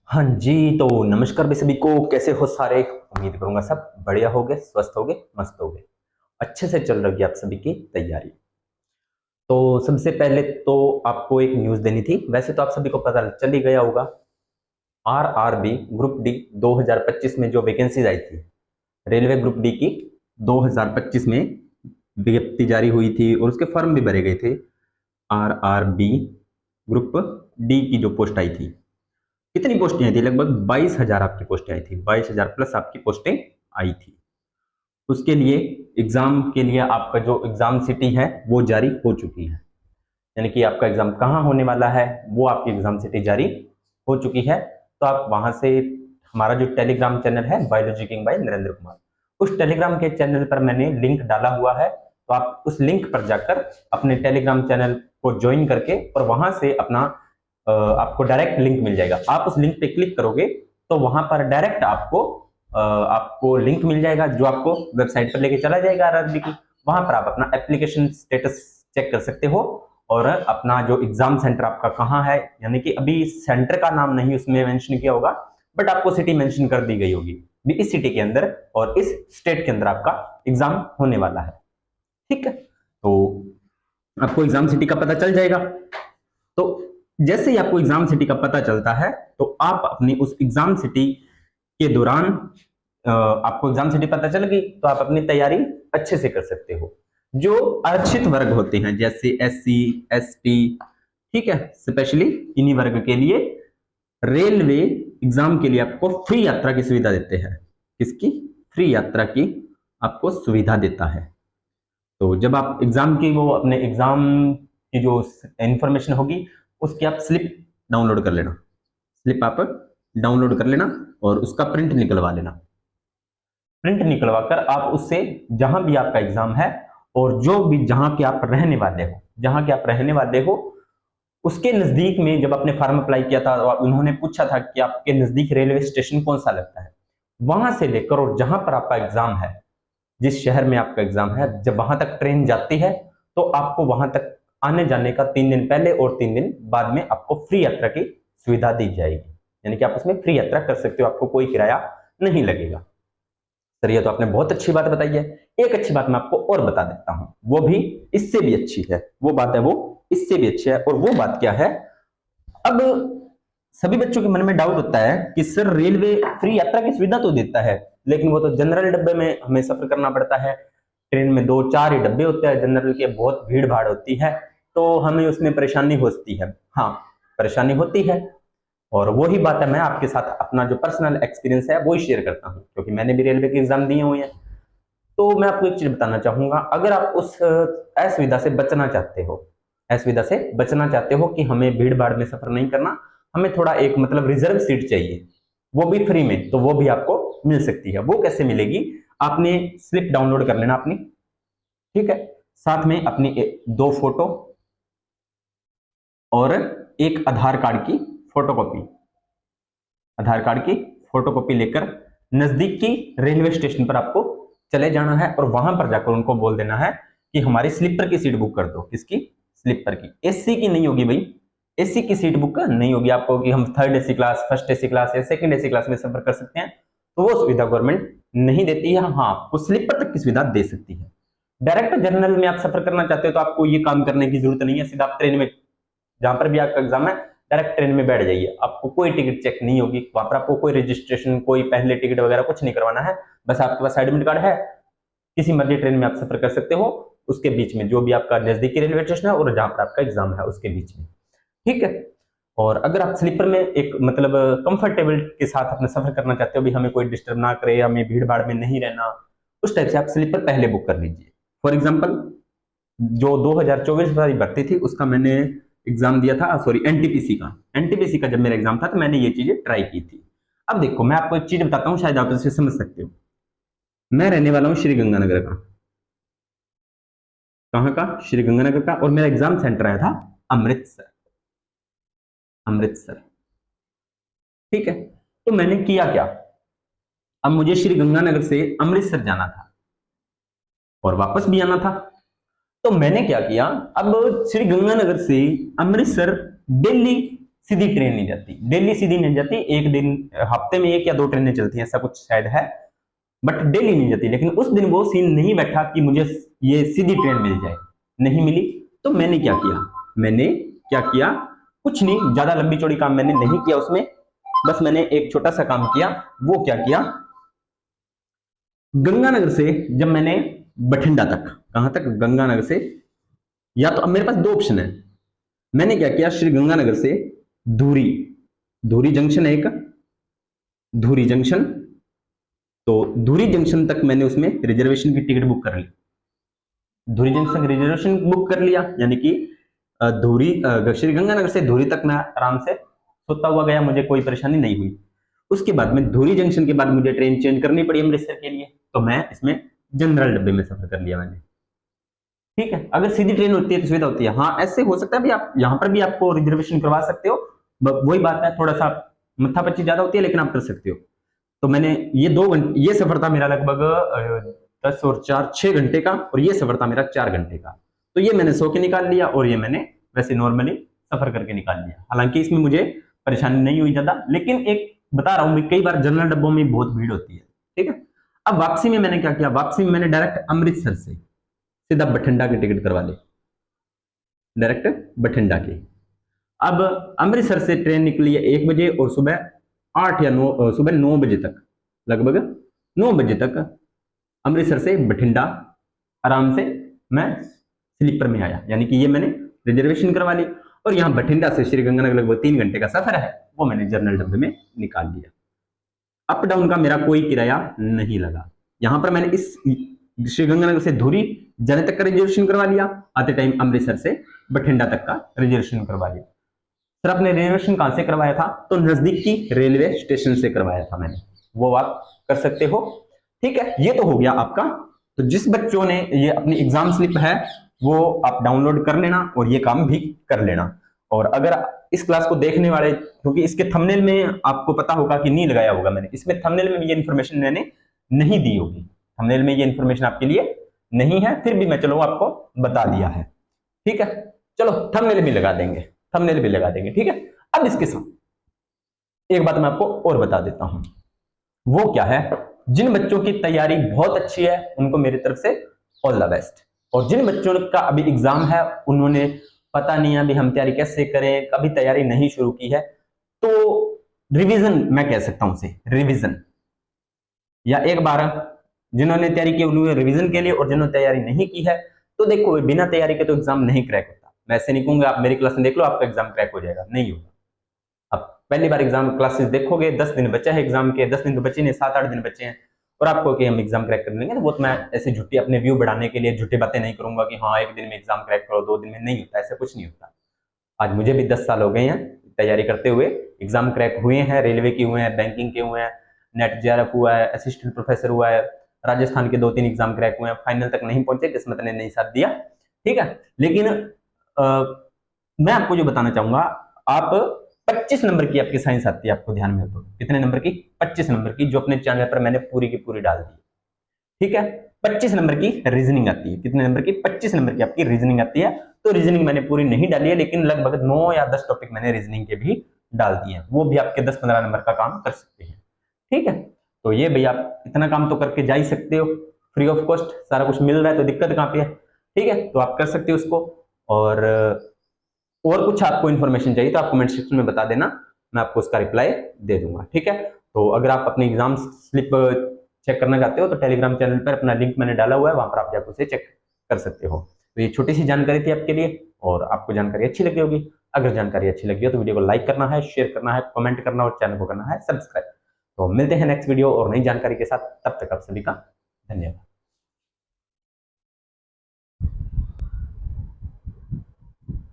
हाँ जी, तो नमस्कार भाई सभी को। कैसे हो सारे? उम्मीद करूंगा सब बढ़िया होगे, स्वस्थ होगे, मस्त होगे। अच्छे से चल रही है आप सभी की तैयारी। तो सबसे पहले तो आपको एक न्यूज़ देनी थी। वैसे तो आप सभी को पता चल ही गया होगा। आरआरबी ग्रुप डी 2025 में जो वैकेंसीज आई थी, रेलवे ग्रुप डी की 2025 में विज्ञप्ति जारी हुई थी और उसके फॉर्म भी भरे गए थे। आरआरबी ग्रुप डी की जो पोस्ट आई थी, कितनी पोस्टें आई थी? लगभग 22,000 आपकी पोस्टें आई थी। 22,000 प्लस आपकी पोस्टें आई थी। उसके लिए एग्जाम के लिए आपका जो एग्जाम सिटी है वो जारी हो चुकी है। यानी कि आपका एग्जाम कहाँ होने वाला है वो आपकी एग्जाम सिटी जारी हो चुकी है। तो आप वहां से, हमारा जो टेलीग्राम चैनल है biology king bye Narendra Kumar, उस टेलीग्राम के चैनल पर मैंने लिंक डाला हुआ है। तो आप उस लिंक पर जाकर अपने टेलीग्राम चैनल को ज्वाइन करके और वहां से अपना आपको डायरेक्ट लिंक मिल जाएगा। आप उस लिंक पे क्लिक करोगे तो वहां पर डायरेक्ट आपको लिंक मिल जाएगा जो आपको वेबसाइट पर लेके चला जाएगा आरआरबी की। वहां पर आप अपना एप्लीकेशन स्टेटस चेक कर सकते हो और अपना जो एग्जाम सेंटर आपका कहाँ है, यानी कि अभी सेंटर का नाम नहीं उसमें मेंशन किया होगा, बट आपको सिटी मेंशन कर दी गई होगी भी इस सिटी के अंदर और इस स्टेट के अंदर आपका एग्जाम होने वाला है। ठीक है, तो आपको एग्जाम सिटी का पता चल जाएगा। तो जैसे ही आपको एग्जाम सिटी का पता चलता है तो आप अपनी उस एग्जाम सिटी के दौरान, आपको एग्जाम सिटी पता चल गई तो आप अपनी तैयारी अच्छे से कर सकते हो। जो आरक्षित वर्ग होते हैं जैसे एससी, एसटी, ठीक है, स्पेशली इन्हीं वर्ग के लिए रेलवे एग्जाम के लिए आपको फ्री यात्रा की सुविधा देते हैं। किसकी? फ्री यात्रा की आपको सुविधा देता है। तो जब आप एग्जाम की, वो अपने एग्जाम की जो इंफॉर्मेशन होगी उसकी आप स्लिप डाउनलोड कर लेना। स्लिप आप डाउनलोड कर लेना और उसका प्रिंट निकलवा लेना। प्रिंट निकलवा कर आप उससे, जहां भी आपका एग्जाम है और जो भी जहां के आप रहने वाले हो, जहां के आप रहने वाले हो उसके नजदीक में, जब आपने फॉर्म अप्लाई किया था तो उन्होंने पूछा था कि आपके नजदीक रेलवे स्टेशन कौन सा लगता है, वहां से लेकर और जहां पर आपका एग्जाम है, जिस शहर में आपका एग्जाम है, जब वहां तक ट्रेन जाती है तो आपको वहां तक आने जाने का 3 दिन पहले और 3 दिन बाद में आपको फ्री यात्रा की सुविधा दी जाएगी। यानी कि आप उसमें फ्री यात्रा कर सकते हो, आपको कोई किराया नहीं लगेगा। सर ये तो आपने बहुत अच्छी बात बताई है। एक अच्छी बात मैं आपको और बता देता हूं, वो भी इससे भी अच्छी है। वो बात है, वो इससे भी अच्छी है। और वो बात क्या है? अब सभी बच्चों के मन में डाउट होता है कि सर रेलवे फ्री यात्रा की सुविधा तो देता है, लेकिन वो तो जनरल डब्बे में हमें सफर करना पड़ता है। ट्रेन में 2-4 ही डब्बे होते हैं जनरल के, बहुत भीड़ भाड़ होती है, तो हमें उसमें परेशानी होती है। हाँ, परेशानी होती है। और वही बात है, मैं आपके साथ अपना जो पर्सनल एक्सपीरियंस है वही शेयर करता हूँ, क्योंकि मैंने भी रेलवे के एग्जाम दिए हुए हैं। तो मैं आपको एक चीज बताना चाहूंगा, अगर आप उस असुविधा से बचना चाहते हो, असुविधा से बचना चाहते हो कि हमें भीड़ भाड़ में सफर नहीं करना, हमें थोड़ा एक मतलब रिजर्व सीट चाहिए, वो भी फ्री में, तो वो भी आपको मिल सकती है। वो कैसे मिलेगी? आपने स्लिप डाउनलोड कर लेना अपनी, ठीक है, साथ में अपनी 2 फोटो और एक आधार कार्ड की फोटोकॉपी, आधार कार्ड की फोटोकॉपी लेकर नजदीक की रेलवे स्टेशन पर आपको चले जाना है और वहां पर जाकर उनको बोल देना है कि हमारी स्लीपर की सीट बुक कर दो। किसकी? स्लीपर की। एसी की नहीं होगी भाई, एसी की सीट बुक नहीं होगी आपको कि हम third AC class, first AC class या सेकंड एसी क्लास में सफर कर सकते हैं, तो वो सुविधा गवर्नमेंट नहीं देती है। हाँ, वो स्लीपर तक की सुविधा दे सकती है। डायरेक्ट जनरल में आप सफर करना चाहते हो तो आपको ये काम करने की जरूरत नहीं है। सीधा आप ट्रेन में, जहां पर भी आपका एग्जाम है, डायरेक्ट ट्रेन में बैठ जाइए। आपको कोई टिकट चेक नहीं होगी वहां पर, आपको कोई रजिस्ट्रेशन, कोई पहले टिकट वगैरह कुछ नहीं करवाना है। बस आपके पास एडमिट कार्ड है, किसी मर्जी ट्रेन में आप सफर कर सकते हो, उसके बीच में जो भी आपका नजदीकी रेलवे स्टेशन है और जहां पर आपका एग्जाम है उसके बीच में, ठीक है। और अगर आप स्लीपर में एक मतलब कंफर्टेबल के साथ अपना सफर करना चाहते हो, भी हमें कोई डिस्टर्ब ना करे, हमें भीड़ भाड़ में नहीं रहना, उस टाइप से आप स्लीपर पहले बुक कर लीजिए। फॉर एग्जाम्पल, जो 2024 वाली भर्ती थी उसका मैंने एग्जाम दिया था, सॉरी एनटीपीसी का जब मेरा एग्जाम था तो मैंने ये चीजें ट्राई की थी। अब देखो मैं आपको एक चीज बताता हूँ, शायद आप इसे समझ सकते हो। मैं रहने वाला हूँ श्री गंगानगर का। कहाँ का? श्री गंगानगर का। और मेरा एग्जाम सेंटर आया था अमृतसर, अमृतसर, ठीक है। तो मैंने किया क्या, अब मुझे श्री गंगानगर से अमृतसर जाना था और वापस भी आना था। तो मैंने क्या किया, अब श्री गंगानगर से अमृतसर डेली सीधी ट्रेन नहीं जाती, डेली सीधी नहीं जाती, एक दिन हफ्ते में 1 या 2 ट्रेनें चलती हैं, ऐसा कुछ शायद है, बट डेली नहीं जाती। लेकिन उस दिन वो सीन नहीं बैठा कि मुझे ये सीधी ट्रेन मिल जाए, नहीं मिली। तो मैंने क्या किया, मैंने क्या किया, कुछ नहीं, ज्यादा लंबी चौड़ी काम मैंने नहीं किया उसमें, बस मैंने एक छोटा सा काम किया। वो क्या किया, गंगानगर से जब मैंने बठिंडा तक, कहां तक, गंगानगर से, या तो अब मेरे पास 2 ऑप्शन है। मैंने क्या किया, श्री गंगानगर से धूरी, धूरी जंक्शन है एक, धूरी जंक्शन, तो धूरी जंक्शन तक मैंने उसमें रिजर्वेशन की टिकट बुक कर ली। धूरी जंक्शन रिजर्वेशन बुक कर लिया, यानी कि धूरी, श्री गंगानगर से धूरी तक मैं आराम से सोता हुआ गया, मुझे कोई परेशानी नहीं हुई। उसके बाद में धूरी जंक्शन के बाद मुझे ट्रेन चेंज करनी पड़ी अमृतसर के लिए, तो मैं इसमें जनरल डब्बे में सफर कर लिया मैंने। ठीक है, अगर सीधी ट्रेन होती है तो सुविधा होती है। हाँ, ऐसे हो सकता है भी, आप यहाँ पर भी आपको रिजर्वेशन करवा सकते हो, वही बात है, थोड़ा सा मत्थापच्ची ज्यादा होती है, लेकिन आप कर सकते हो। तो मैंने ये 2 घंटे, ये सफर था मेरा लगभग 10 और 4 6 घंटे का, और ये सफर था मेरा 4 घंटे का। तो ये मैंने सो के निकाल लिया, और ये मैंने वैसे नॉर्मली सफर करके निकाल लिया। हालांकि इसमें मुझे परेशानी नहीं हुई ज्यादा, लेकिन एक बता रहा हूँ, कई बार जनरल डब्बों में बहुत भीड़ होती है। ठीक है, अब वापसी में मैंने क्या किया, वापसी में मैंने डायरेक्ट अमृतसर से सीधा बठिंडा की टिकट करवा ली, डायरेक्ट बठिंडा की। अब अमृतसर से ट्रेन निकली है 1 बजे, और सुबह 8 या 9, सुबह 9 बजे तक, लगभग 9 बजे तक अमृतसर से बठिंडा आराम से मैं स्लीपर में आया, यानी कि ये मैंने रिजर्वेशन करवा ली। और यहाँ बठिंडा से श्री गंगानगर लगभग 3 घंटे का सफर है, वो मैंने जनरल डब्बे में निकाल लिया। अप डाउन का मेरा कोई किराया नहीं लगा। यहां पर मैंने इस श्री गंगानगर से धुरी जाने तक का रिजर्वेशन करवा लिया, आते टाइम अमृतसर से बठिंडा तक का रिजर्वेशन करवा लिया। सर आपने रिजर्वेशन कहां से करवाया था, तो नजदीक की रेलवे स्टेशन से करवाया था मैंने, वो आप कर सकते हो। ठीक है, ये तो हो गया आपका। तो जिस बच्चों ने ये अपनी एग्जाम स्लिप है वो आप डाउनलोड कर लेना, और ये काम भी कर लेना। और अगर इस क्लास को देखने वाले, क्योंकि इसके थंबनेल में आपको पता होगा कि नहीं लगाया होगा मैंने, इसमें थंबनेल में ये इन्फॉर्मेशन मैंने नहीं दी होगी, थंबनेल में ये इन्फॉर्मेशन आपके लिए नहीं है, फिर भी मैं चलो आपको बता दिया है। ठीक है, चलो थंबनेल भी लगा देंगे, थंबनेल भी लगा देंगे। ठीक है, अब इसके साथ एक बात मैं आपको और बता देता हूं, वो क्या है, जिन बच्चों की तैयारी बहुत अच्छी है उनको मेरी तरफ से ऑल द बेस्ट, और जिन बच्चों का अभी एग्जाम है, उन्होंने पता नहीं है अभी हम तैयारी कैसे करें, कभी तैयारी नहीं शुरू की है, तो रिवीजन मैं कह सकता हूं उसे, रिवीजन, या एक बार जिन्होंने तैयारी की उन्होंने रिवीजन के लिए, और जिन्होंने तैयारी नहीं की है, तो देखो बिना तैयारी के तो एग्जाम नहीं क्रैक होता। मैं ऐसे नहीं कहूंगा आप मेरी क्लास में देख लो आपका एग्जाम क्रैक हो जाएगा, नहीं होगा। अब पहली बार एग्जाम क्लासेस देखोगे, 10 दिन बचा है एग्जाम के, 10 दिन तो बचे नहीं, 7-8 दिन बचे हैं, और आपको कि हम एग्जाम क्रैक कर लेंगे, तो वो तो मैं ऐसे झूठी अपने व्यू बढ़ाने के लिए झूठी बातें नहीं करूंगा कि हाँ 1 दिन में एग्जाम क्रैक करो, 2 दिन में, नहीं होता, ऐसा कुछ नहीं होता। आज मुझे भी 10 साल हो गए हैं तैयारी करते हुए, एग्जाम क्रैक हुए हैं, रेलवे के हुए हैं, बैंकिंग के हुए हैं, नेट जेआरएफ हुआ है, असिस्टेंट प्रोफेसर हुआ है, राजस्थान के 2-3 एग्जाम क्रैक हुए हैं, फाइनल तक नहीं पहुंचे, किस्मत ने नहीं साथ दिया। ठीक है, लेकिन मैं आपको जो बताना चाहूंगा, आप 25 नंबर की आपकी साइंस आती है, आपको ध्यान में हो तो, कितने नंबर की, 25 नंबर की, जो अपने चैनल पर मैंने पूरी की पूरी डाल दी। ठीक है, 25 नंबर की रीजनिंग आती है, कितने नंबर की, 25 नंबर की आपकी रीजनिंग आती है। तो रीजनिंग मैंने पूरी नहीं डाली है, लेकिन लगभग 9 या 10 टॉपिक मैंने रीजनिंग के भी डाल दिए हैं, वो भी आपके 10-15 नंबर का काम कर सकते हैं। ठीक है, तो ये भाई आप इतना काम तो करके जा ही सकते हो, फ्री ऑफ कॉस्ट सारा कुछ मिल रहा है, तो दिक्कत कहाँ पे है। ठीक है, तो आप कर सकते हो उसको। और कुछ आपको इन्फॉर्मेशन चाहिए तो आप कमेंट सेक्शन में बता देना, मैं आपको उसका रिप्लाई दे दूंगा। ठीक है, तो अगर आप अपनी एग्जाम स्लिप चेक करना चाहते हो तो टेलीग्राम चैनल पर अपना लिंक मैंने डाला हुआ है, वहां पर आप जाकर उसे चेक कर सकते हो। तो ये छोटी सी जानकारी थी आपके लिए, और आपको जानकारी अच्छी लगी होगी। अगर जानकारी अच्छी लगी हो तो वीडियो को लाइक करना है, शेयर करना है, कमेंट करना, और चैनल को करना है सब्सक्राइब। तो मिलते हैं नेक्स्ट वीडियो और नई जानकारी के साथ, तब तक आप सभी का धन्यवाद।